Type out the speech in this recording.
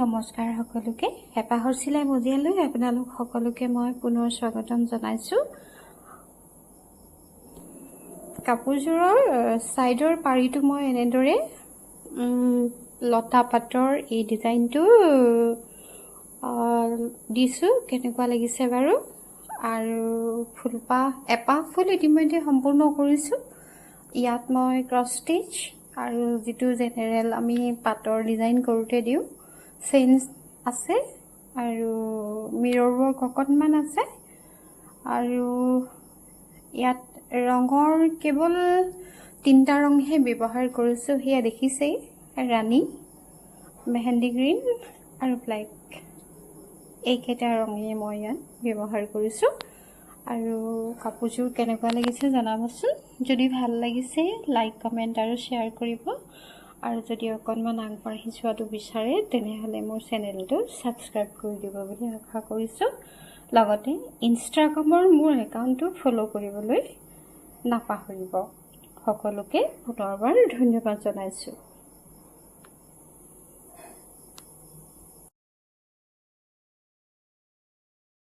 নমস্কাৰ সকলোকে হেপাহৰ চিলাই মজিয়ালৈ আপোনালোক সকলোকে মই পুনৰ স্বাগতম জনাইছোঁ। কাপোৰযোৰৰ সাইডৰ পাৰিটো মই এনেদৰে লতা পাতৰ এই ডিজাইনটো দিছোঁ। কেনেকুৱা লাগিছে বাৰু? আৰু ফুলপাহ এপাহ ফুল ইতিমধ্যে সম্পূৰ্ণ কৰিছোঁ। ইয়াত মই ক্ৰছ ষ্টিচ আৰু যিটো জেনেৰেল আমি পাতৰ ডিজাইন কৰোঁতে দিওঁ চেইন আছে আৰু মিৰৰ ৱৰ্ক অকণমান আছে। আৰু ইয়াত ৰঙৰ কেৱল 3টা ৰংহে ব্যৱহাৰ কৰিছোঁ। সেয়া দেখিছেই, ৰাণী, মেহেন্দি গ্ৰীণ আৰু ব্লেক, এইকেইটা ৰঙেই মই ইয়াত ব্যৱহাৰ কৰিছোঁ। আৰু কাপোৰযোৰ কেনেকুৱা লাগিছে জনাবচোন। যদি ভাল লাগিছে লাইক কমেণ্ট আৰু শ্বেয়াৰ কৰিব। আৰু যদি অকণমান আগবাঢ়ি যোৱাটো বিচাৰে তেনেহ'লে মোৰ চেনেলটো ছাবস্ক্ৰাইব কৰি দিব বুলি আশা কৰিছোঁ। লগতে ইনষ্টাগ্ৰামৰ মোৰ একাউণ্টটো ফ'ল' কৰিবলৈ নাপাহৰিব। সকলোকে পুনৰবাৰ ধন্যবাদ জনাইছোঁ।